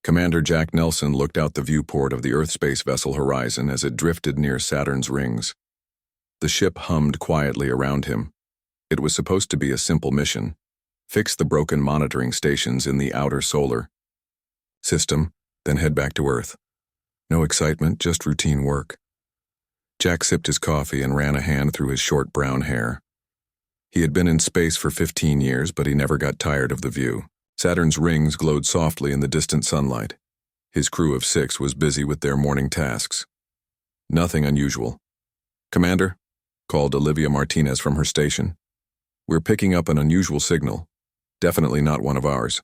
Commander Jack Nelson looked out the viewport of the Earth space vessel Horizon as it drifted near Saturn's rings. The ship hummed quietly around him. It was supposed to be a simple mission: fix the broken monitoring stations in the outer solar system, then head back to Earth. No excitement, just routine work. Jack sipped his coffee and ran a hand through his short brown hair. He had been in space for 15 years, but he never got tired of the view. Saturn's rings glowed softly in the distant sunlight. His crew of 6 was busy with their morning tasks. Nothing unusual. "Commander," called Olivia Martinez from her station. "We're picking up an unusual signal. Definitely not one of ours."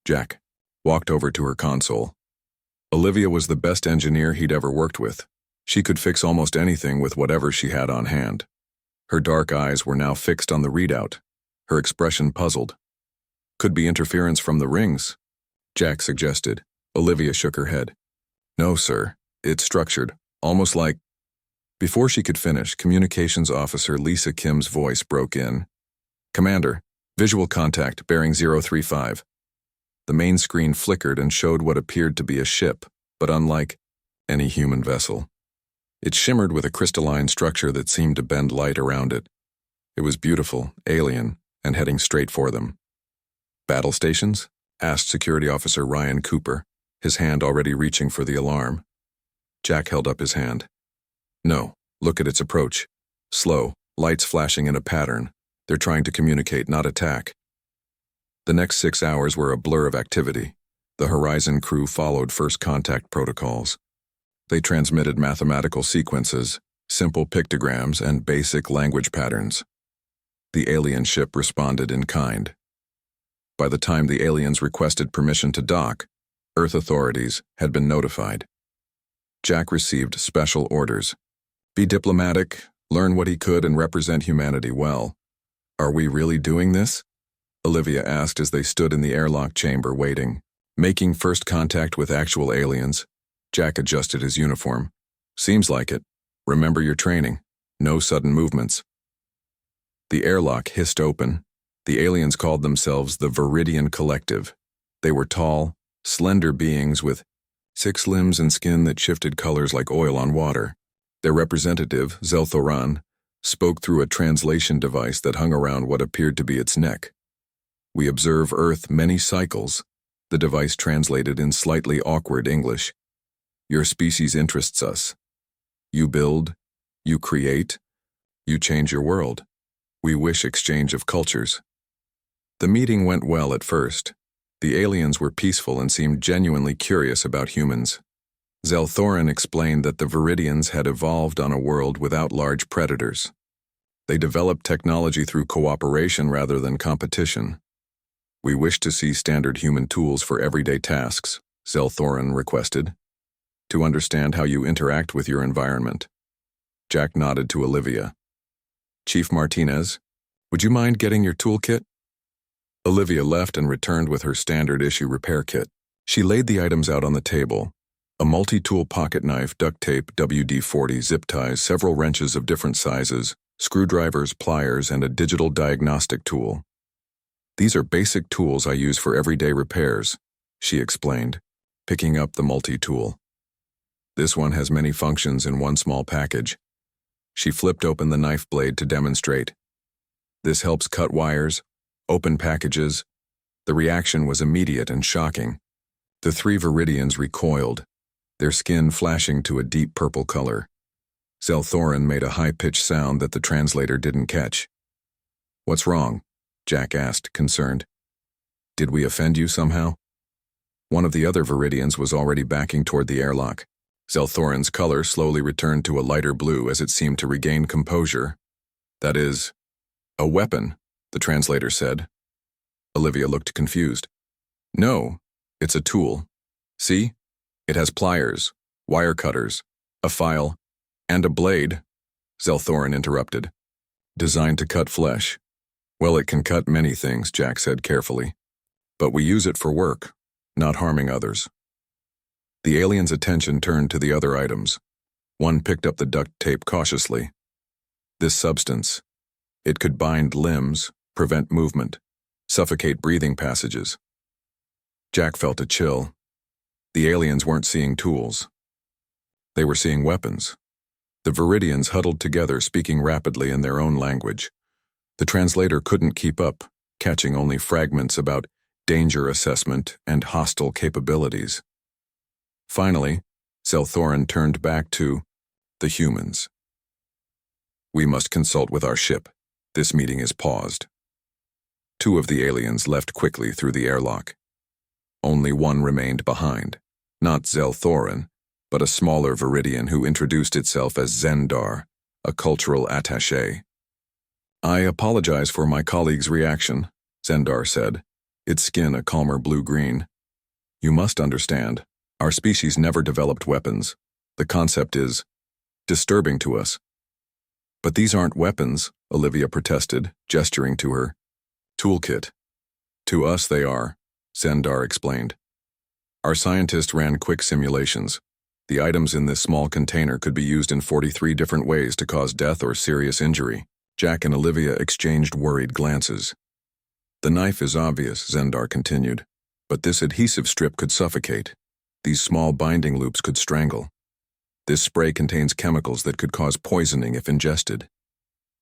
Jack walked over to her console. Olivia was the best engineer he'd ever worked with. She could fix almost anything with whatever she had on hand. Her dark eyes were now fixed on the readout, her expression puzzled. "Could be interference from the rings," Jack suggested. Olivia shook her head. "No, sir. It's structured, almost like—" Before she could finish, Communications Officer Lisa Kim's voice broke in. "Commander, visual contact, bearing 035. The main screen flickered and showed what appeared to be a ship, but unlike any human vessel. It shimmered with a crystalline structure that seemed to bend light around it. It was beautiful, alien, and heading straight for them. "Battle stations?" asked Security Officer Ryan Cooper, his hand already reaching for the alarm. Jack held up his hand. "No, look at its approach. Slow, lights flashing in a pattern. They're trying to communicate, not attack." The next 6 hours were a blur of activity. The Horizon crew followed first contact protocols. They transmitted mathematical sequences, simple pictograms, and basic language patterns. The alien ship responded in kind. By the time the aliens requested permission to dock, Earth authorities had been notified. Jack received special orders. Be diplomatic, learn what he could, and represent humanity well. "Are we really doing this?" Olivia asked as they stood in the airlock chamber waiting. Making first contact with actual aliens, Jack adjusted his uniform. "Seems like it. Remember your training. No sudden movements." The airlock hissed open. The aliens called themselves the Viridian Collective. They were tall, slender beings with 6 limbs and skin that shifted colors like oil on water. Their representative, Zelthoran, spoke through a translation device that hung around what appeared to be its neck. "We observe Earth many cycles," the device translated in slightly awkward English. "Your species interests us. You build, you create, you change your world. We wish exchange of cultures." The meeting went well at first. The aliens were peaceful and seemed genuinely curious about humans. Zelthoran explained that the Viridians had evolved on a world without large predators. They developed technology through cooperation rather than competition. "We wish to see standard human tools for everyday tasks," Zelthoran requested, "to understand how you interact with your environment." Jack nodded to Olivia. "Chief Martinez, would you mind getting your toolkit?" Olivia left and returned with her standard-issue repair kit. She laid the items out on the table: a multi-tool pocket knife, duct tape, WD-40, zip ties, several wrenches of different sizes, screwdrivers, pliers, and a digital diagnostic tool. "These are basic tools I use for everyday repairs," she explained, picking up the multi-tool. "This one has many functions in one small package." She flipped open the knife blade to demonstrate. "This helps cut wires, open packages." The reaction was immediate and shocking. The 3 Viridians recoiled, their skin flashing to a deep purple color. Zelthoran made a high-pitched sound that the translator didn't catch. "What's wrong?" Jack asked, concerned. "Did we offend you somehow?" One of the other Viridians was already backing toward the airlock. Zelthoran's color slowly returned to a lighter blue as it seemed to regain composure. "That is a weapon," the translator said. Olivia looked confused. "No, it's a tool. See? It has pliers, wire cutters, a file, and a blade," Zelthoran interrupted. "Designed to cut flesh." "Well, it can cut many things," Jack said carefully. "But we use it for work, not harming others." The alien's attention turned to the other items. One picked up the duct tape cautiously. "This substance. It could bind limbs, prevent movement, suffocate breathing passages." Jack felt a chill. The aliens weren't seeing tools. They were seeing weapons. The Viridians huddled together, speaking rapidly in their own language. The translator couldn't keep up, catching only fragments about danger assessment and hostile capabilities. Finally, Zelthorin turned back to the humans. "We must consult with our ship. This meeting is paused." Two of the aliens left quickly through the airlock. Only one remained behind, not Zelthorin, but a smaller Viridian who introduced itself as Zendar, a cultural attaché. "I apologize for my colleague's reaction," Zendar said, its skin a calmer blue-green. "You must understand, our species never developed weapons. The concept is disturbing to us." "But these aren't weapons," Olivia protested, gesturing to her toolkit. "To us they are," Zendar explained. "Our scientists ran quick simulations. The items in this small container could be used in 43 different ways to cause death or serious injury." Jack and Olivia exchanged worried glances. "The knife is obvious," Zendar continued, "but this adhesive strip could suffocate. These small binding loops could strangle. This spray contains chemicals that could cause poisoning if ingested.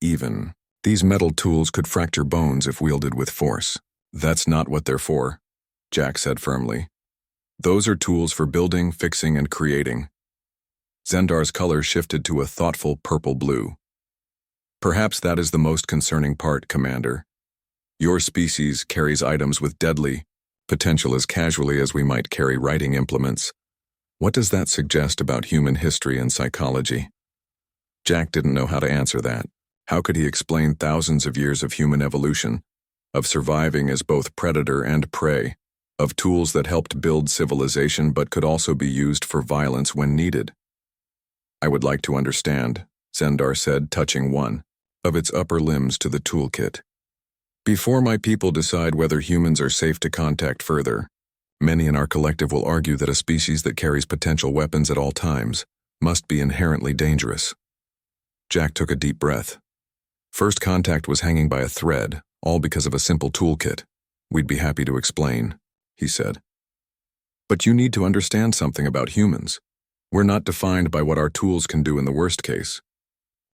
Even, these metal tools could fracture bones if wielded with force." "That's not what they're for," Jack said firmly. "Those are tools for building, fixing, and creating." Zendar's color shifted to a thoughtful purple-blue. "Perhaps that is the most concerning part, Commander. Your species carries items with deadly potential as casually as we might carry writing implements. What does that suggest about human history and psychology?" Jack didn't know how to answer that. How could he explain thousands of years of human evolution, of surviving as both predator and prey, of tools that helped build civilization but could also be used for violence when needed? "I would like to understand," Zendar said, touching one of its upper limbs to the toolkit. "Before my people decide whether humans are safe to contact further, many in our collective will argue that a species that carries potential weapons at all times must be inherently dangerous." Jack took a deep breath. "First contact was hanging by a thread, all because of a simple toolkit. We'd be happy to explain," he said. "But you need to understand something about humans. We're not defined by what our tools can do in the worst case.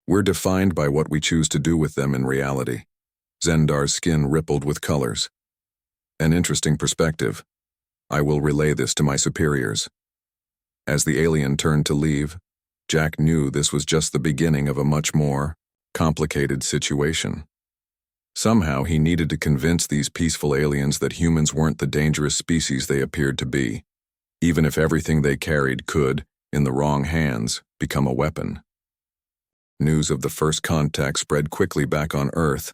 We're defined by what we choose to do with them in reality." Zendar's skin rippled with colors. "An interesting perspective. I will relay this to my superiors." As the alien turned to leave, Jack knew this was just the beginning of a much more complicated situation. Somehow he needed to convince these peaceful aliens that humans weren't the dangerous species they appeared to be, even if everything they carried could, in the wrong hands, become a weapon. News of the first contact spread quickly back on Earth.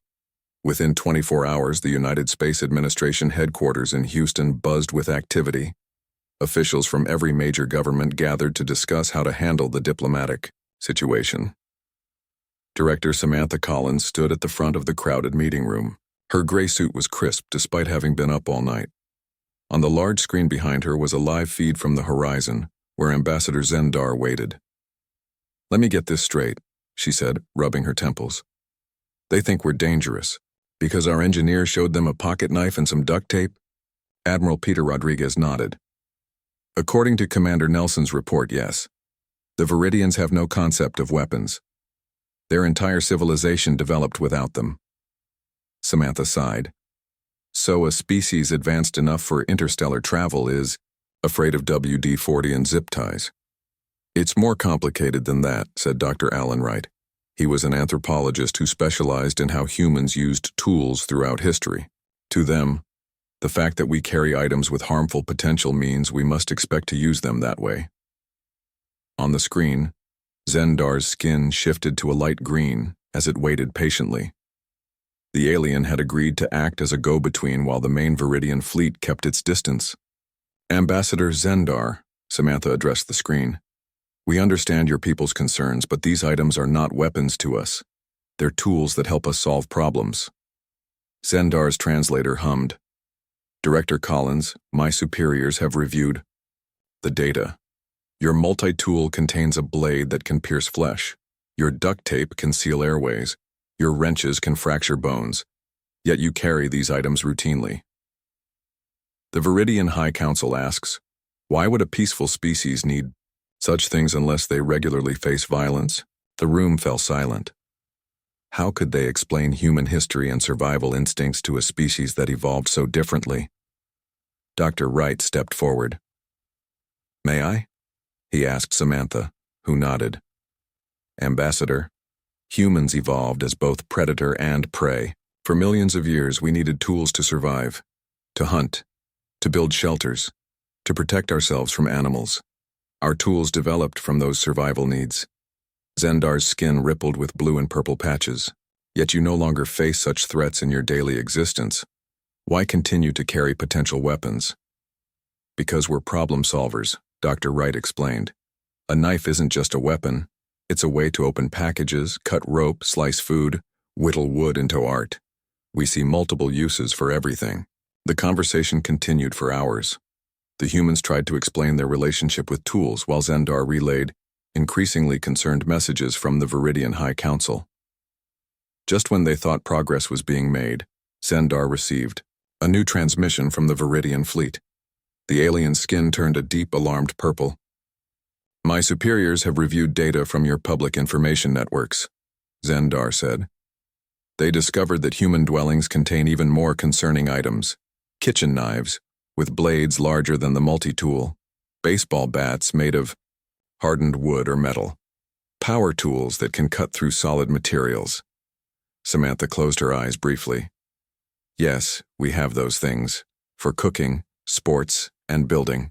Within 24 hours, the United Space Administration headquarters in Houston buzzed with activity. Officials from every major government gathered to discuss how to handle the diplomatic situation. Director Samantha Collins stood at the front of the crowded meeting room. Her gray suit was crisp despite having been up all night. On the large screen behind her was a live feed from the horizon, where Ambassador Zendar waited. "Let me get this straight," she said, rubbing her temples. "They think we're dangerous, because our engineer showed them a pocket knife and some duct tape?" Admiral Peter Rodriguez nodded. "According to Commander Nelson's report, yes. The Viridians have no concept of weapons. Their entire civilization developed without them." Samantha sighed. "So a species advanced enough for interstellar travel is afraid of WD-40 and zip ties." "It's more complicated than that," said Dr. Alan Wright. He was an anthropologist who specialized in how humans used tools throughout history. To them, the fact that we carry items with harmful potential means we must expect to use them that way. On the screen, Zendar's skin shifted to a light green as it waited patiently. The alien had agreed to act as a go-between while the main Viridian fleet kept its distance. "Ambassador Zendar," Samantha addressed the screen. "We understand your people's concerns, but these items are not weapons to us. They're tools that help us solve problems." Zendar's translator hummed. "Director Collins, my superiors have reviewed the data. Your multi-tool contains a blade that can pierce flesh. Your duct tape can seal airways. Your wrenches can fracture bones. Yet you carry these items routinely." The Viridian High Council asks, why would a peaceful species need such things unless they regularly face violence? The room fell silent. How could they explain human history and survival instincts to a species that evolved so differently? Dr. Wright stepped forward. May I? He asked Samantha, who nodded. Ambassador, humans evolved as both predator and prey. For millions of years, we needed tools to survive, to hunt, to build shelters, to protect ourselves from animals. Our tools developed from those survival needs. Zendar's skin rippled with blue and purple patches. Yet you no longer face such threats in your daily existence. Why continue to carry potential weapons? Because we're problem solvers, Dr. Wright explained. A knife isn't just a weapon. It's a way to open packages, cut rope, slice food, whittle wood into art. We see multiple uses for everything. The conversation continued for hours. The humans tried to explain their relationship with tools while Zendar relayed increasingly concerned messages from the Viridian High Council. Just when they thought progress was being made, Zendar received a new transmission from the Viridian fleet. The alien skin turned a deep, alarmed purple. My superiors have reviewed data from your public information networks, Zendar said. They discovered that human dwellings contain even more concerning items. Kitchen knives, with blades larger than the multi-tool. Baseball bats made of hardened wood or metal. Power tools that can cut through solid materials. Samantha closed her eyes briefly. Yes, we have those things. For cooking, sports, and building.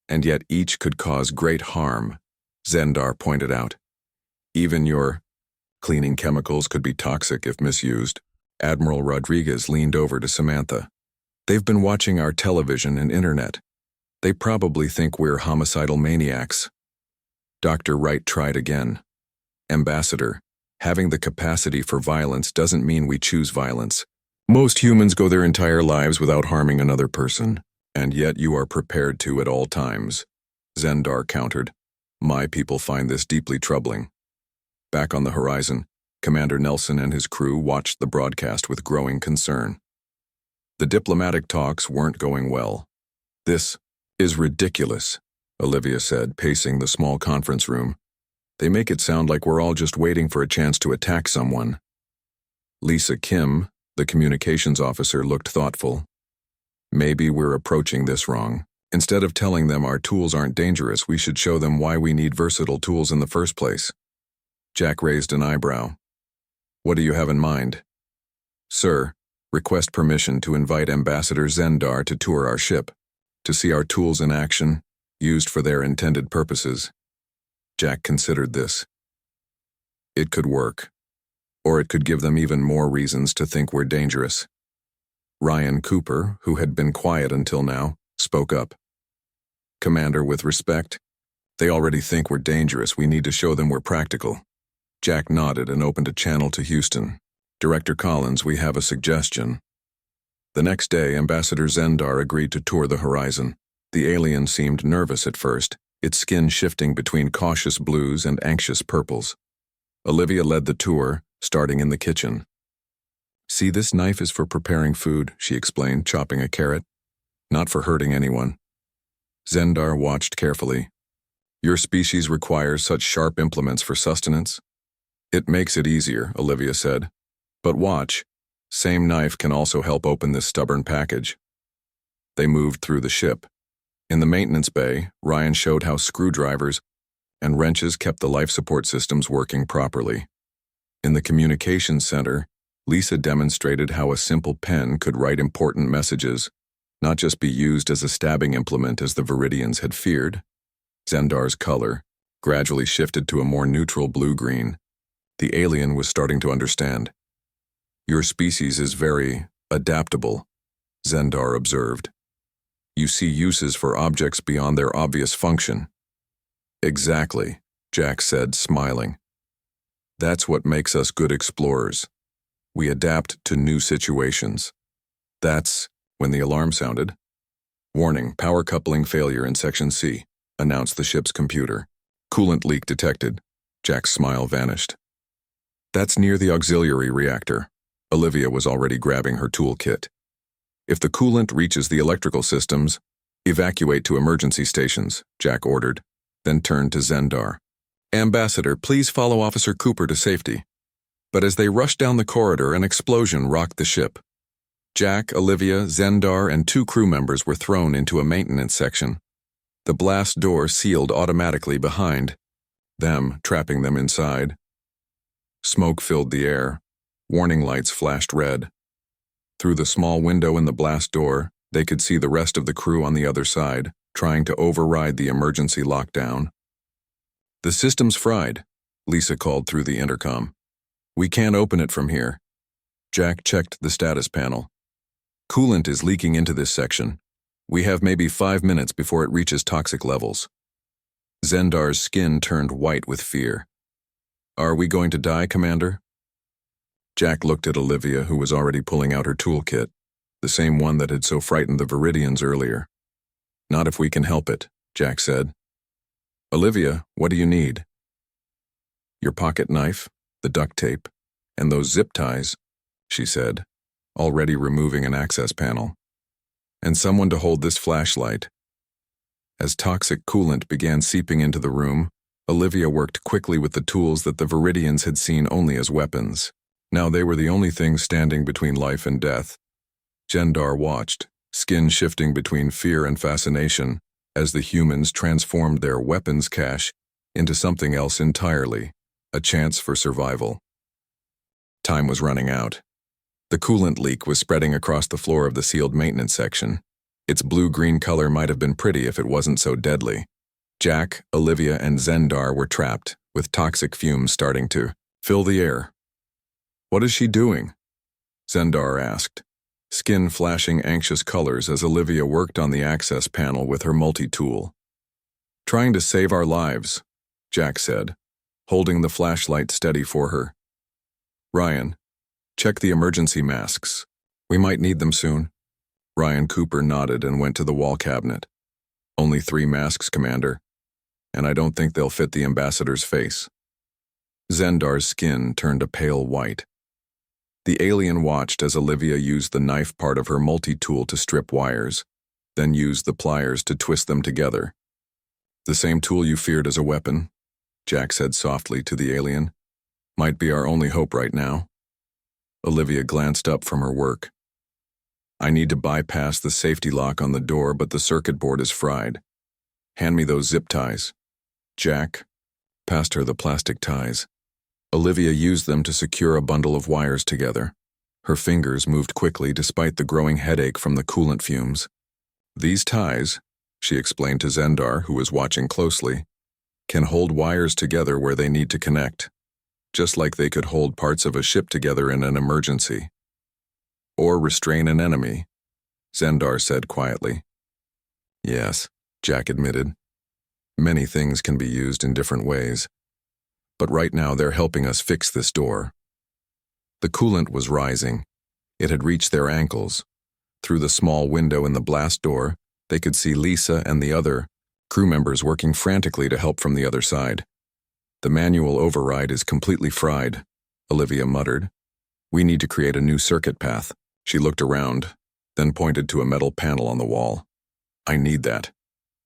And yet each could cause great harm, Zendar pointed out. Even your cleaning chemicals could be toxic if misused. Admiral Rodriguez leaned over to Samantha. They've been watching our television and internet. They probably think we're homicidal maniacs. Dr. Wright tried again. Ambassador, having the capacity for violence doesn't mean we choose violence. Most humans go their entire lives without harming another person, and yet you are prepared to at all times. Zendar countered. My people find this deeply troubling. Back on the horizon, Commander Nelson and his crew watched the broadcast with growing concern. The diplomatic talks weren't going well. This is ridiculous, Olivia said, pacing the small conference room. They make it sound like we're all just waiting for a chance to attack someone. Lisa Kim, the communications officer, looked thoughtful. Maybe we're approaching this wrong. Instead of telling them our tools aren't dangerous, we should show them why we need versatile tools in the first place. Jack raised an eyebrow. What do you have in mind? Sir, request permission to invite Ambassador Zendar to tour our ship, to see our tools in action, used for their intended purposes. Jack considered this. It could work, or it could give them even more reasons to think we're dangerous. Ryan Cooper, who had been quiet until now, spoke up. Commander, with respect, they already think we're dangerous. We need to show them we're practical. Jack nodded and opened a channel to Houston. Director Collins, we have a suggestion. The next day, Ambassador Zendar agreed to tour the horizon. The alien seemed nervous at first, its skin shifting between cautious blues and anxious purples. Olivia led the tour, starting in the kitchen. See, this knife is for preparing food, she explained, chopping a carrot. Not for hurting anyone. Zendar watched carefully. Your species requires such sharp implements for sustenance? It makes it easier, Olivia said. But watch, same knife can also help open this stubborn package. They moved through the ship. In the maintenance bay, Ryan showed how screwdrivers and wrenches kept the life support systems working properly. In the communications center, Lisa demonstrated how a simple pen could write important messages, not just be used as a stabbing implement as the Viridians had feared. Zendar's color gradually shifted to a more neutral blue-green. The alien was starting to understand. Your species is very adaptable, Zendar observed. You see uses for objects beyond their obvious function. Exactly, Jack said, smiling. That's what makes us good explorers. We adapt to new situations. That's when the alarm sounded. Warning, power coupling failure in Section C, announced the ship's computer. Coolant leak detected. Jack's smile vanished. That's near the auxiliary reactor. Olivia was already grabbing her toolkit. If the coolant reaches the electrical systems, evacuate to emergency stations, Jack ordered, then turned to Zendar. Ambassador, please follow Officer Cooper to safety. But as they rushed down the corridor, an explosion rocked the ship. Jack, Olivia, Zendar, and 2 crew members were thrown into a maintenance section. The blast door sealed automatically behind them, trapping them inside. Smoke filled the air. Warning lights flashed red. Through the small window in the blast door, they could see the rest of the crew on the other side, trying to override the emergency lockdown. The system's fried, Lisa called through the intercom. We can't open it from here. Jack checked the status panel. Coolant is leaking into this section. We have maybe 5 minutes before it reaches toxic levels. Zendar's skin turned white with fear. Are we going to die, Commander? Jack looked at Olivia, who was already pulling out her toolkit, the same one that had so frightened the Viridians earlier. Not if we can help it, Jack said. Olivia, what do you need? Your pocket knife, the duct tape, and those zip ties, she said, already removing an access panel. And someone to hold this flashlight. As toxic coolant began seeping into the room, Olivia worked quickly with the tools that the Viridians had seen only as weapons. Now they were the only things standing between life and death. Zendar watched, skin shifting between fear and fascination, as the humans transformed their weapons cache into something else entirely, a chance for survival. Time was running out. The coolant leak was spreading across the floor of the sealed maintenance section. Its blue-green color might have been pretty if it wasn't so deadly. Jack, Olivia, and Zendar were trapped, with toxic fumes starting to fill the air. What is she doing? Zendar asked, skin flashing anxious colors as Olivia worked on the access panel with her multi-tool. Trying to save our lives, Jack said, holding the flashlight steady for her. Ryan, check the emergency masks. We might need them soon. Ryan Cooper nodded and went to the wall cabinet. Only 3 masks, Commander, and I don't think they'll fit the ambassador's face. Zendar's skin turned a pale white. The alien watched as Olivia used the knife part of her multi-tool to strip wires, then used the pliers to twist them together. The same tool you feared as a weapon, Jack said softly to the alien. Might be our only hope right now. Olivia glanced up from her work. I need to bypass the safety lock on the door, but the circuit board is fried. Hand me those zip ties. Jack passed her the plastic ties. Olivia used them to secure a bundle of wires together. Her fingers moved quickly despite the growing headache from the coolant fumes. These ties, she explained to Zendar, who was watching closely, can hold wires together where they need to connect, just like they could hold parts of a ship together in an emergency. Or restrain an enemy, Zendar said quietly. Yes, Jack admitted. Many things can be used in different ways. But right now they're helping us fix this door. The coolant was rising. It had reached their ankles. Through the small window in the blast door, they could see Lisa and the other crew members working frantically to help from the other side. The manual override is completely fried, Olivia muttered. We need to create a new circuit path. She looked around, then pointed to a metal panel on the wall. I need that.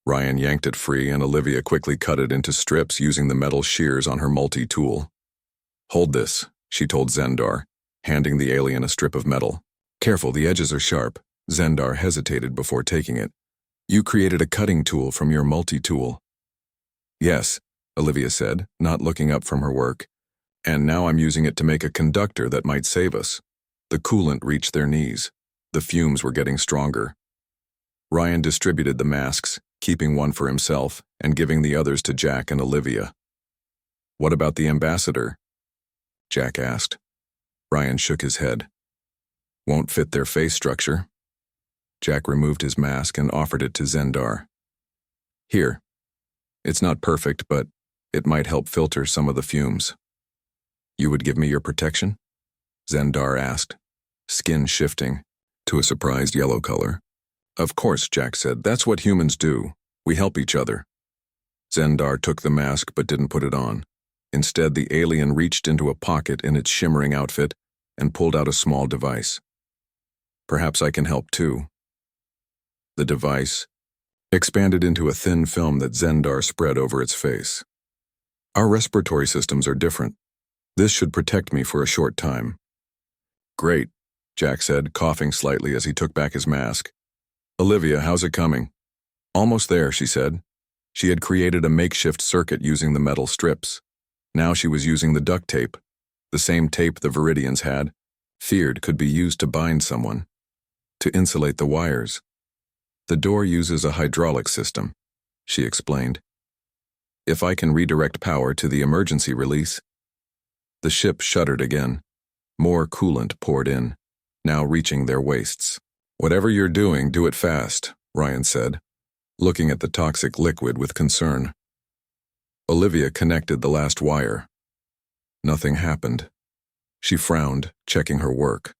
Ryan yanked it free and Olivia quickly cut it into strips using the metal shears on her multi-tool. Hold this, she told Zendar, handing the alien a strip of metal. Careful, the edges are sharp. Zendar hesitated before taking it. You created a cutting tool from your multi-tool. Yes, Olivia said, not looking up from her work. And now I'm using it to make a conductor that might save us. The coolant reached their knees. The fumes were getting stronger. Ryan distributed the masks, keeping one for himself and giving the others to Jack and Olivia. What about the ambassador? Jack asked. Ryan shook his head. Won't fit their face structure. Jack removed his mask and offered it to Zendar. Here. It's not perfect, but it might help filter some of the fumes. You would give me your protection? Zendar asked, skin shifting to a surprised yellow color. Of course, Jack said. That's what humans do. We help each other. Zendar took the mask but didn't put it on. Instead, the alien reached into a pocket in its shimmering outfit and pulled out a small device. Perhaps I can help too. The device expanded into a thin film that Zendar spread over its face. Our respiratory systems are different. This should protect me for a short time. Great, Jack said, coughing slightly as he took back his mask. Olivia, how's it coming? Almost there, she said. She had created a makeshift circuit using the metal strips. Now she was using the duct tape, the same tape the Viridians had, feared could be used to bind someone, to insulate the wires. The door uses a hydraulic system, she explained. If I can redirect power to the emergency release. The ship shuddered again. More coolant poured in, now reaching their waists. Whatever you're doing, do it fast, Ryan said, looking at the toxic liquid with concern. Olivia connected the last wire. Nothing happened. She frowned, checking her work.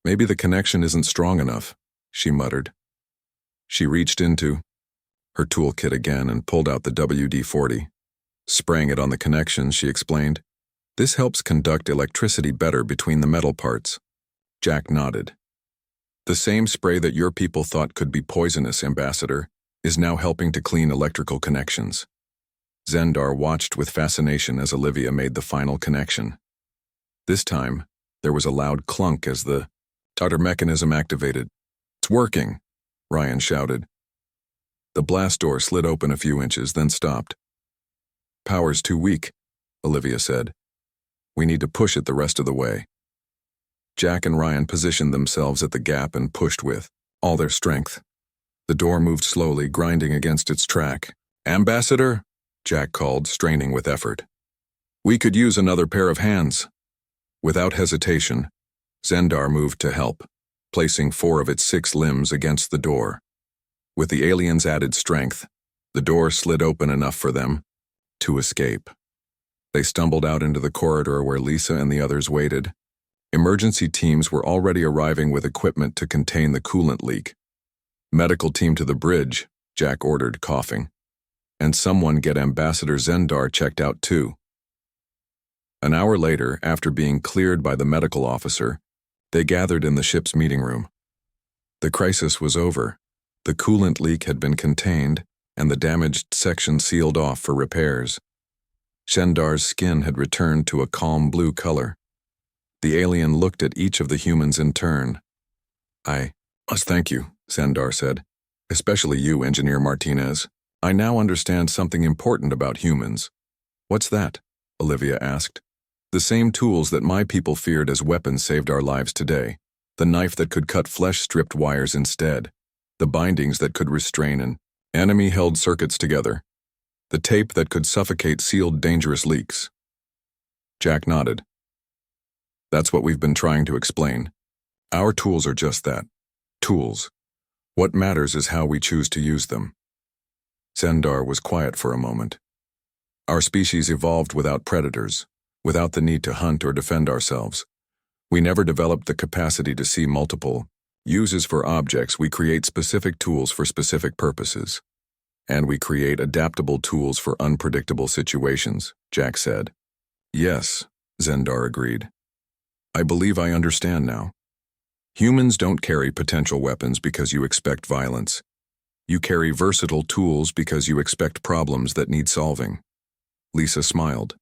Maybe the connection isn't strong enough, she muttered. She reached into her toolkit again and pulled out the WD-40. Spraying it on the connection, she explained. This helps conduct electricity better between the metal parts. Jack nodded. The same spray that your people thought could be poisonous, Ambassador, is now helping to clean electrical connections. Zendar watched with fascination as Olivia made the final connection. This time, there was a loud clunk as the starter mechanism activated. It's working, Ryan shouted. The blast door slid open a few inches, then stopped. Power's too weak, Olivia said. We need to push it the rest of the way. Jack and Ryan positioned themselves at the gap and pushed with all their strength. The door moved slowly, grinding against its track. Ambassador, Jack called, straining with effort. We could use another pair of hands. Without hesitation, Zendar moved to help, placing 4 of its 6 limbs against the door. With the aliens' added strength, the door slid open enough for them to escape. They stumbled out into the corridor where Lisa and the others waited. Emergency teams were already arriving with equipment to contain the coolant leak. Medical team to the bridge, Jack ordered, coughing. And someone get Ambassador Zendar checked out too. An hour later, after being cleared by the medical officer, they gathered in the ship's meeting room. The crisis was over. The coolant leak had been contained, and the damaged section sealed off for repairs. Zendar's skin had returned to a calm blue color. The alien looked at each of the humans in turn. I must thank you, Zendar said. Especially you, Engineer Martinez. I now understand something important about humans. What's that? Olivia asked. The same tools that my people feared as weapons saved our lives today. The knife that could cut flesh-stripped wires instead. The bindings that could restrain an enemy-held circuits together. The tape that could suffocate sealed dangerous leaks. Jack nodded. That's what we've been trying to explain. Our tools are just that. Tools. What matters is how we choose to use them. Zendar was quiet for a moment. Our species evolved without predators, without the need to hunt or defend ourselves. We never developed the capacity to see multiple uses for objects. We create specific tools for specific purposes. And we create adaptable tools for unpredictable situations, Jack said. Yes, Zendar agreed. I believe I understand now. Humans don't carry potential weapons because you expect violence. You carry versatile tools because you expect problems that need solving. Lisa smiled.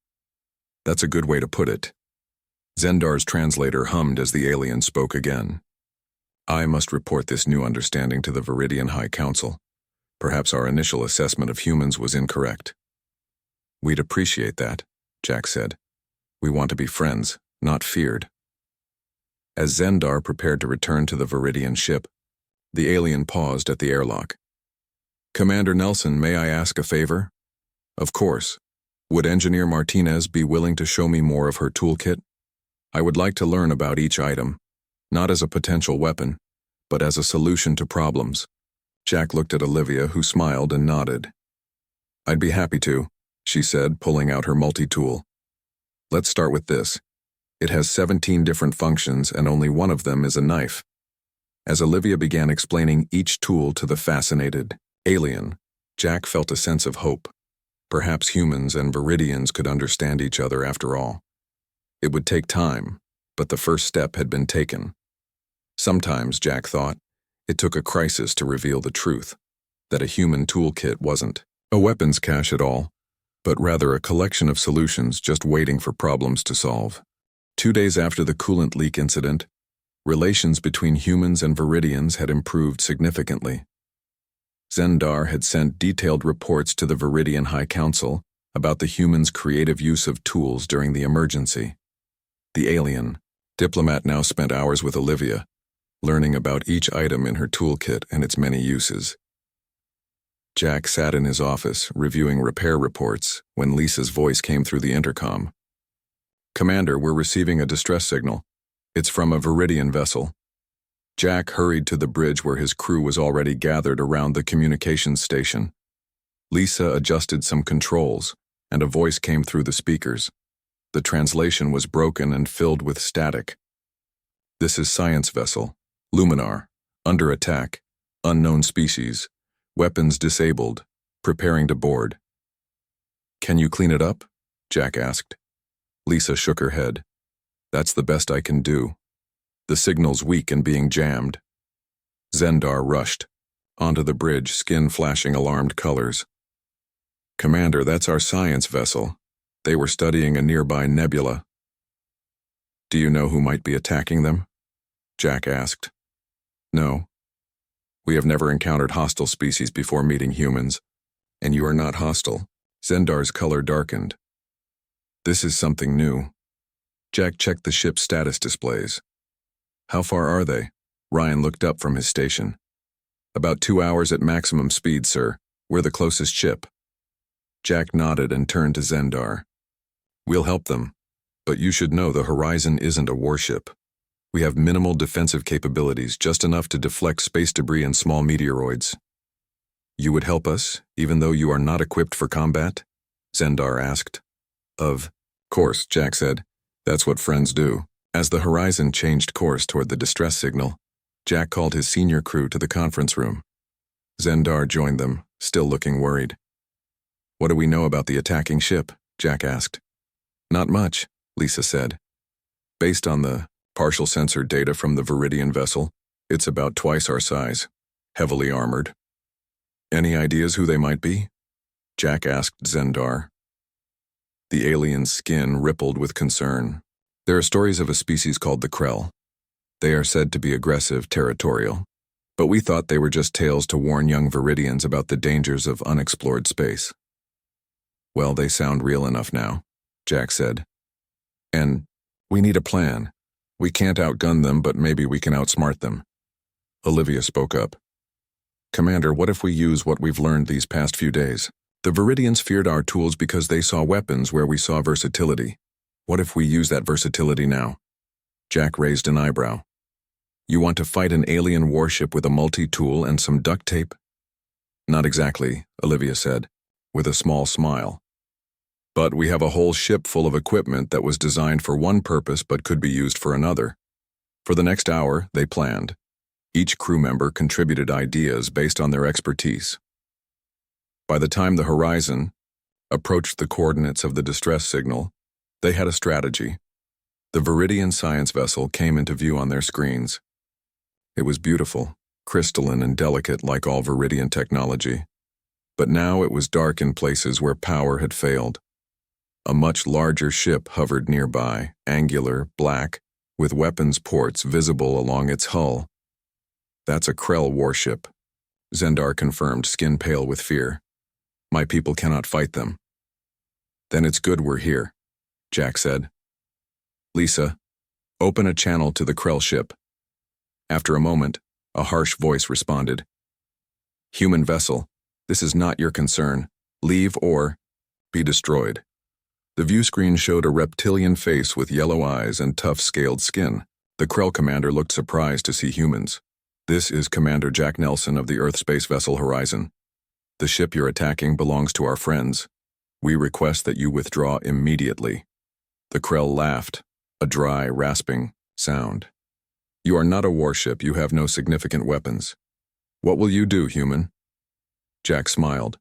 That's a good way to put it. Zendar's translator hummed as the alien spoke again. I must report this new understanding to the Viridian High Council. Perhaps our initial assessment of humans was incorrect. We'd appreciate that, Jack said. We want to be friends, not feared. As Zendar prepared to return to the Viridian ship, the alien paused at the airlock. Commander Nelson, may I ask a favor? Of course. Would Engineer Martinez be willing to show me more of her toolkit? I would like to learn about each item, not as a potential weapon, but as a solution to problems. Jack looked at Olivia, who smiled and nodded. I'd be happy to, she said, pulling out her multi-tool. Let's start with this. It has 17 different functions, and only one of them is a knife. As Olivia began explaining each tool to the fascinated alien, Jack felt a sense of hope. Perhaps humans and Viridians could understand each other after all. It would take time, but the first step had been taken. Sometimes, Jack thought, it took a crisis to reveal the truth, that a human toolkit wasn't a weapons cache at all, but rather a collection of solutions just waiting for problems to solve. 2 days after the coolant leak incident, relations between humans and Viridians had improved significantly. Zendar had sent detailed reports to the Viridian High Council about the humans' creative use of tools during the emergency. The alien diplomat now spent hours with Olivia, learning about each item in her toolkit and its many uses. Jack sat in his office, reviewing repair reports, when Lisa's voice came through the intercom. "Commander, we're receiving a distress signal. It's from a Viridian vessel." Jack hurried to the bridge where his crew was already gathered around the communications station. Lisa adjusted some controls, and a voice came through the speakers. The translation was broken and filled with static. "This is Science Vessel, Luminar, under attack, unknown species, weapons disabled, preparing to board." "Can you clean it up?" Jack asked. Lisa shook her head. "That's the best I can do. The signal's weak and being jammed." Zendar rushed onto the bridge, skin flashing alarmed colors. "Commander, that's our science vessel. They were studying a nearby nebula." "Do you know who might be attacking them?" Jack asked. "No. We have never encountered hostile species before meeting humans, and you are not hostile." Zendar's color darkened. "This is something new." Jack checked the ship's status displays. "How far are they?" Ryan looked up from his station. "About 2 hours at maximum speed, sir. We're the closest ship." Jack nodded and turned to Zendar. "We'll help them, but you should know the Horizon isn't a warship. We have minimal defensive capabilities, just enough to deflect space debris and small meteoroids." "You would help us, even though you are not equipped for combat?" Zendar asked. "Of course," Jack said. "That's what friends do." As the Horizon changed course toward the distress signal, Jack called his senior crew to the conference room. Zendar joined them, still looking worried. "What do we know about the attacking ship?" Jack asked. "Not much," Lisa said. "Based on the partial sensor data from the Viridian vessel, it's about twice our size, heavily armored." "Any ideas who they might be?" Jack asked Zendar. The alien's skin rippled with concern. "There are stories of a species called the Krell. They are said to be aggressive, territorial, but we thought they were just tales to warn young Viridians about the dangers of unexplored space." "Well, they sound real enough now," Jack said. "And we need a plan. We can't outgun them, but maybe we can outsmart them." Olivia spoke up. "Commander, what if we use what we've learned these past few days? The Viridians feared our tools because they saw weapons where we saw versatility. What if we use that versatility now?" Jack raised an eyebrow. "You want to fight an alien warship with a multi-tool and some duct tape?" "Not exactly," Olivia said, with a small smile. "But we have a whole ship full of equipment that was designed for one purpose but could be used for another." For the next hour, they planned. Each crew member contributed ideas based on their expertise. By the time the Horizon approached the coordinates of the distress signal, they had a strategy. The Viridian science vessel came into view on their screens. It was beautiful, crystalline and delicate like all Viridian technology. But now it was dark in places where power had failed. A much larger ship hovered nearby, angular, black, with weapons ports visible along its hull. "That's a Krell warship," Zendar confirmed, skin pale with fear. "My people cannot fight them." "Then it's good we're here," Jack said. "Lisa, open a channel to the Krell ship." After a moment, a harsh voice responded. "Human vessel, this is not your concern. Leave or be destroyed." The view screen showed a reptilian face with yellow eyes and tough scaled skin. The Krell commander looked surprised to see humans. "This is Commander Jack Nelson of the Earth space vessel Horizon. The ship you're attacking belongs to our friends. We request that you withdraw immediately." The Krell laughed, a dry, rasping sound. "You are not a warship. You have no significant weapons. What will you do, human?" Jack smiled.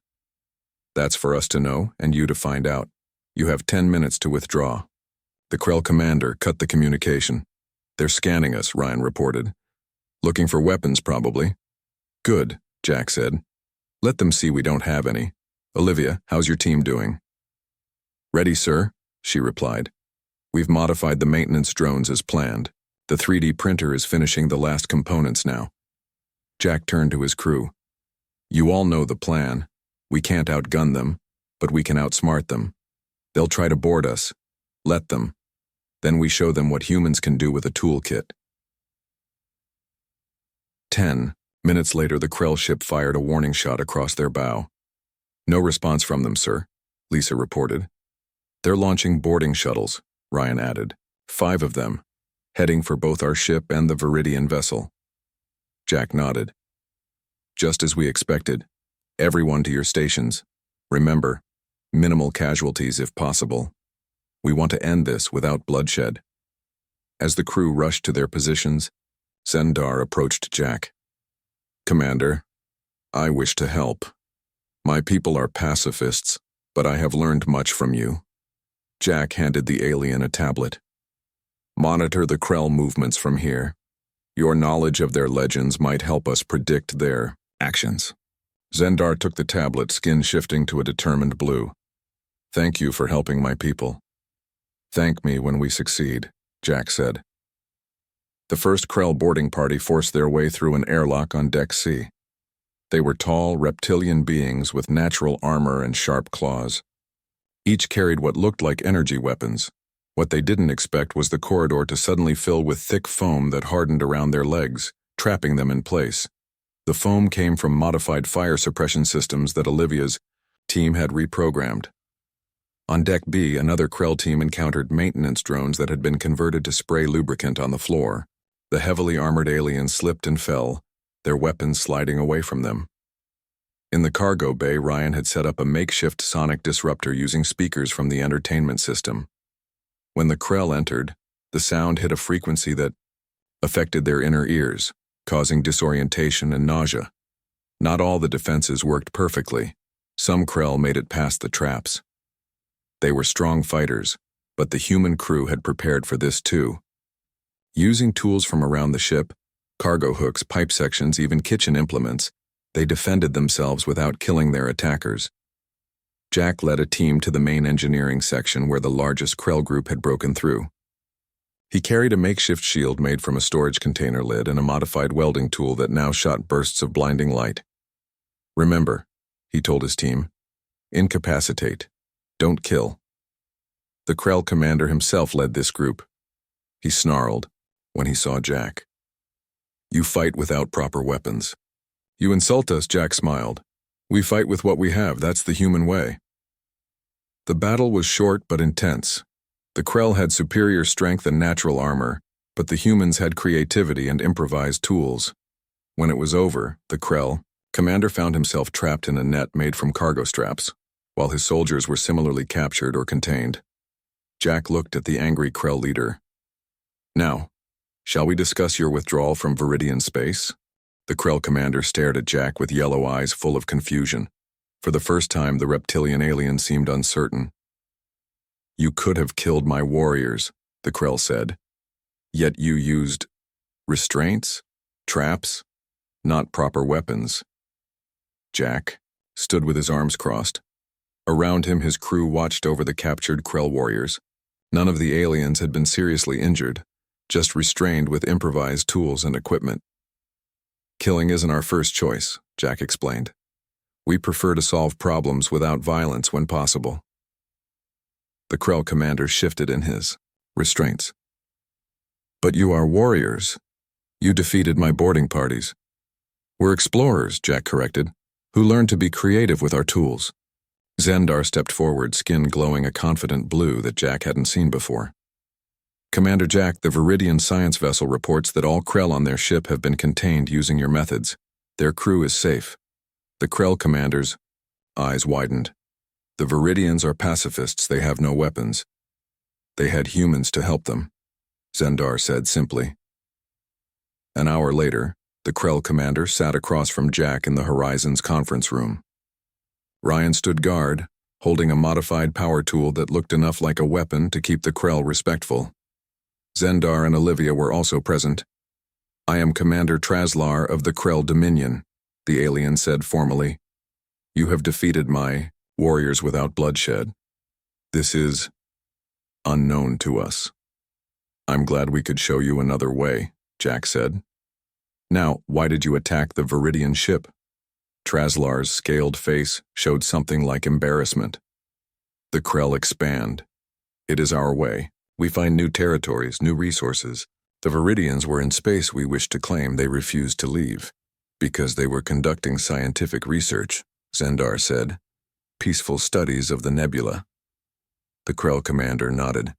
"That's for us to know and you to find out. You have 10 minutes to withdraw." The Krell commander cut the communication. "They're scanning us," Ryan reported. Looking for weapons, probably. Good, Jack said. Let them see we don't have any. Olivia, how's your team doing? Ready, sir, she replied. We've modified the maintenance drones as planned. The 3D printer is finishing the last components now. Jack turned to his crew. You all know the plan. We can't outgun them, but we can outsmart them. They'll try to board us. Let them. Then we show them what humans can do with a toolkit. 10 minutes later, the Krell ship fired a warning shot across their bow. No response from them, sir, Lisa reported. They're launching boarding shuttles, Ryan added. 5 of them, heading for both our ship and the Viridian vessel. Jack nodded. Just as we expected. Everyone to your stations. Remember, minimal casualties if possible. We want to end this without bloodshed. As the crew rushed to their positions, Zendar approached Jack. Commander, I wish to help. My people are pacifists, but I have learned much from you. Jack handed the alien a tablet. Monitor the Krell movements from here. Your knowledge of their legends might help us predict their actions. Zendar took the tablet, skin shifting to a determined blue. Thank you for helping my people. Thank me when we succeed, Jack said. The first Krell boarding party forced their way through an airlock on Deck C. They were tall, reptilian beings with natural armor and sharp claws. Each carried what looked like energy weapons. What they didn't expect was the corridor to suddenly fill with thick foam that hardened around their legs, trapping them in place. The foam came from modified fire suppression systems that Olivia's team had reprogrammed. On Deck B, another Krell team encountered maintenance drones that had been converted to spray lubricant on the floor. The heavily armored aliens slipped and fell, their weapons sliding away from them. In the cargo bay, Ryan had set up a makeshift sonic disruptor using speakers from the entertainment system. When the Krell entered, the sound hit a frequency that affected their inner ears, causing disorientation and nausea. Not all the defenses worked perfectly. Some Krell made it past the traps. They were strong fighters, but the human crew had prepared for this too. Using tools from around the ship, cargo hooks, pipe sections, even kitchen implements, they defended themselves without killing their attackers. Jack led a team to the main engineering section where the largest Krell group had broken through. He carried a makeshift shield made from a storage container lid and a modified welding tool that now shot bursts of blinding light. Remember, he told his team, incapacitate, don't kill. The Krell commander himself led this group. He snarled when he saw Jack. You fight without proper weapons. You insult us, Jack smiled. We fight with what we have, that's the human way. The battle was short but intense. The Krell had superior strength and natural armor, but the humans had creativity and improvised tools. When it was over, the Krell commander found himself trapped in a net made from cargo straps, while his soldiers were similarly captured or contained. Jack looked at the angry Krell leader. Now, shall we discuss your withdrawal from Viridian space? The Krell commander stared at Jack with yellow eyes full of confusion. For the first time, the reptilian alien seemed uncertain. You could have killed my warriors, the Krell said. Yet you used restraints, traps, not proper weapons. Jack stood with his arms crossed. Around him, his crew watched over the captured Krell warriors. None of the aliens had been seriously injured, just restrained with improvised tools and equipment. Killing isn't our first choice, Jack explained. We prefer to solve problems without violence when possible. The Krell commander shifted in his restraints. But you are warriors. You defeated my boarding parties. We're explorers, Jack corrected, who learned to be creative with our tools. Zendar stepped forward, skin glowing a confident blue that Jack hadn't seen before. Commander Jack, the Viridian science vessel reports that all Krell on their ship have been contained using your methods. Their crew is safe. The Krell commander's eyes widened. The Viridians are pacifists, they have no weapons. They had humans to help them, Zendar said simply. An hour later, the Krell commander sat across from Jack in the Horizon's conference room. Ryan stood guard, holding a modified power tool that looked enough like a weapon to keep the Krell respectful. Zendar and Olivia were also present. I am Commander Traslar of the Krell Dominion, the alien said formally. You have defeated my warriors without bloodshed. This is unknown to us. I'm glad we could show you another way, Jack said. Now, why did you attack the Viridian ship? Traslar's scaled face showed something like embarrassment. The Krell expand. It is our way. We find new territories, new resources. The Viridians were in space we wished to claim. They refused to leave. Because they were conducting scientific research, Zendar said. Peaceful studies of the nebula. The Krell commander nodded.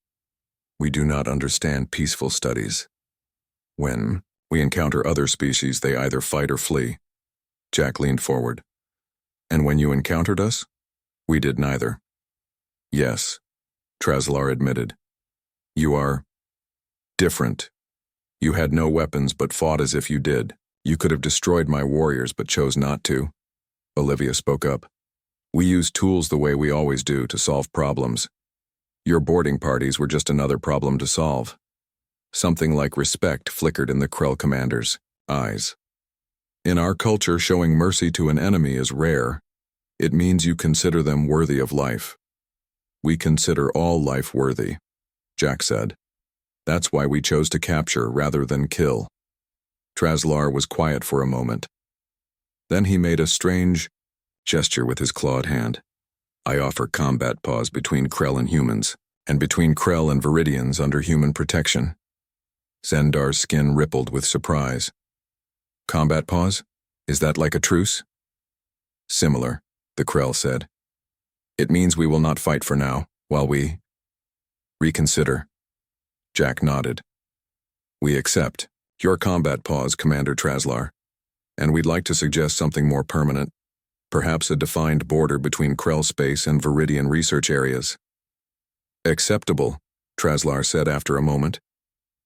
We do not understand peaceful studies. When we encounter other species, they either fight or flee. Jack leaned forward. And when you encountered us? We did neither. Yes, Traslar admitted. You are different. You had no weapons but fought as if you did. You could have destroyed my warriors but chose not to. Olivia spoke up. We use tools the way we always do to solve problems. Your boarding parties were just another problem to solve. Something like respect flickered in the Krell commander's eyes. In our culture, showing mercy to an enemy is rare. It means you consider them worthy of life. We consider all life worthy, Jack said. That's why we chose to capture rather than kill. Traslar was quiet for a moment. Then he made a strange gesture with his clawed hand. I offer combat pause between Krell and humans, and between Krell and Viridians under human protection. Zendar's skin rippled with surprise. Combat pause? Is that like a truce? Similar, the Krell said. It means we will not fight for now, while we reconsider. Jack nodded. We accept your combat pause, Commander Traslar, and we'd like to suggest something more permanent, perhaps a defined border between Krell space and Viridian research areas. Acceptable, Traslar said after a moment.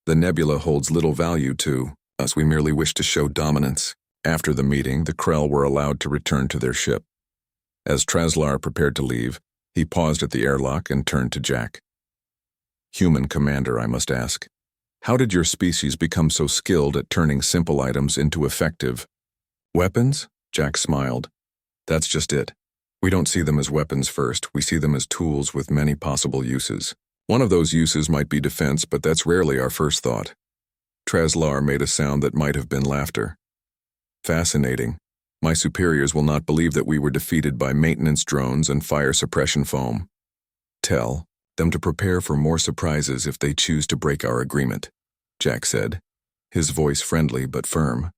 The nebula holds little value to us. We merely wish to show dominance. After the meeting, the Krell were allowed to return to their ship. As Traslar prepared to leave, he paused at the airlock and turned to Jack. Human commander, I must ask, how did your species become so skilled at turning simple items into effective weapons? Jack smiled. That's just it. We don't see them as weapons first. We see them as tools with many possible uses. One of those uses might be defense, but that's rarely our first thought. Traslar made a sound that might have been laughter. Fascinating. My superiors will not believe that we were defeated by maintenance drones and fire suppression foam. Tell them to prepare for more surprises if they choose to break our agreement, Jack said, his voice friendly but firm.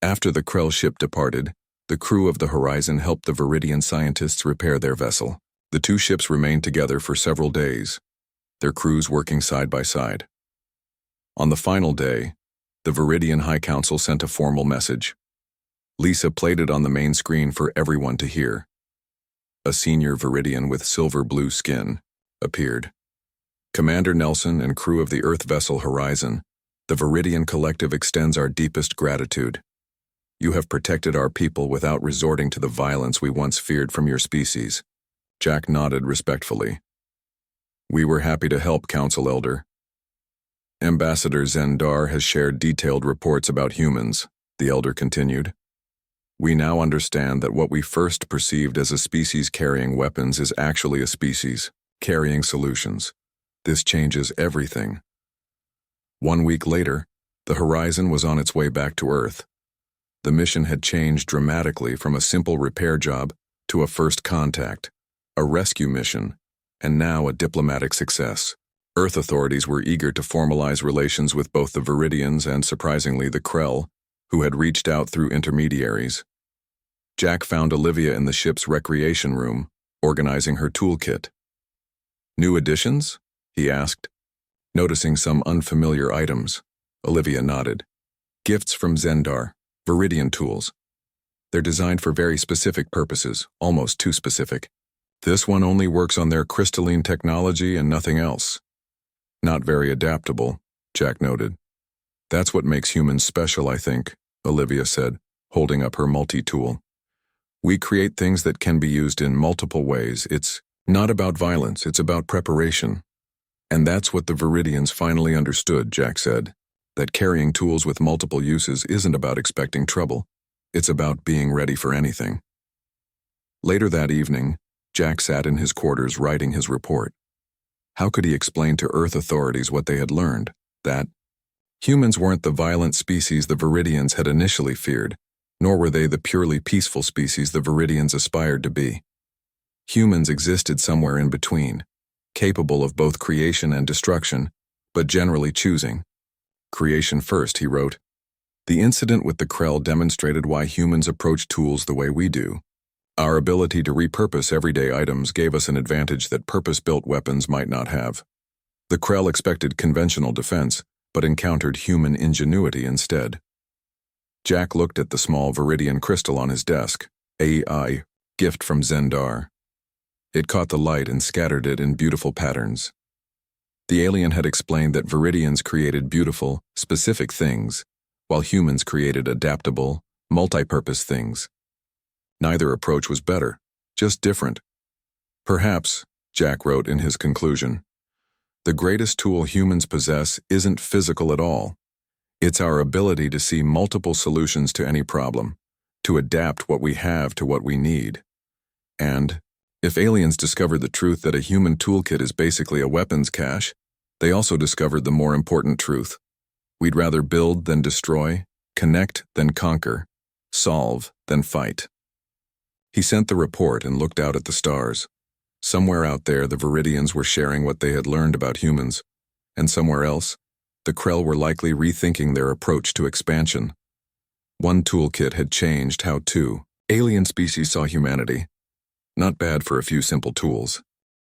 After the Krell ship departed, the crew of the Horizon helped the Viridian scientists repair their vessel. The two ships remained together for several days, their crews working side by side. On the final day, the Viridian High Council sent a formal message. Lisa played it on the main screen for everyone to hear. A senior Viridian with silver-blue skin appeared. Commander Nelson and crew of the Earth vessel Horizon, the Viridian Collective extends our deepest gratitude. You have protected our people without resorting to the violence we once feared from your species. Jack nodded respectfully. We were happy to help, Council Elder. Ambassador Zendar has shared detailed reports about humans, the Elder continued. We now understand that what we first perceived as a species carrying weapons is actually a species carrying solutions. This changes everything. 1 week later, the Horizon was on its way back to Earth. The mission had changed dramatically from a simple repair job to a first contact, a rescue mission, and now a diplomatic success. Earth authorities were eager to formalize relations with both the Viridians and, surprisingly, the Krell, who had reached out through intermediaries. Jack found Olivia in the ship's recreation room, organizing her toolkit. New additions? He asked, noticing some unfamiliar items. Olivia nodded. Gifts from Zendar, Viridian tools. They're designed for very specific purposes, almost too specific. This one only works on their crystalline technology and nothing else. Not very adaptable, Jack noted. That's what makes humans special, I think, Olivia said, holding up her multi-tool. We create things that can be used in multiple ways. It's not about violence, it's about preparation. And that's what the Viridians finally understood, Jack said. that carrying tools with multiple uses isn't about expecting trouble. It's about being ready for anything. Later that evening, Jack sat in his quarters writing his report. How could he explain to Earth authorities what they had learned? That humans weren't the violent species the Viridians had initially feared, nor were they the purely peaceful species the Viridians aspired to be. Humans existed somewhere in between, capable of both creation and destruction, but generally choosing creation first, he wrote. The incident with the Krell demonstrated why humans approach tools the way we do. Our ability to repurpose everyday items gave us an advantage that purpose-built weapons might not have. The Krell expected conventional defense, but encountered human ingenuity instead. Jack looked at the small Viridian crystal on his desk, AI, gift from Zendar. It caught the light and scattered it in beautiful patterns. The alien had explained that Viridians created beautiful, specific things, while humans created adaptable, multi-purpose things. Neither approach was better, just different. Perhaps, Jack wrote in his conclusion, the greatest tool humans possess isn't physical at all. It's our ability to see multiple solutions to any problem, to adapt what we have to what we need. And, if aliens discovered the truth that a human toolkit is basically a weapons cache, they also discovered the more important truth. We'd rather build than destroy, connect than conquer, solve than fight. He sent the report and looked out at the stars. Somewhere out there, the Viridians were sharing what they had learned about humans, and somewhere else, the Krell were likely rethinking their approach to expansion. One toolkit had changed how two alien species saw humanity. Not bad for a few simple tools.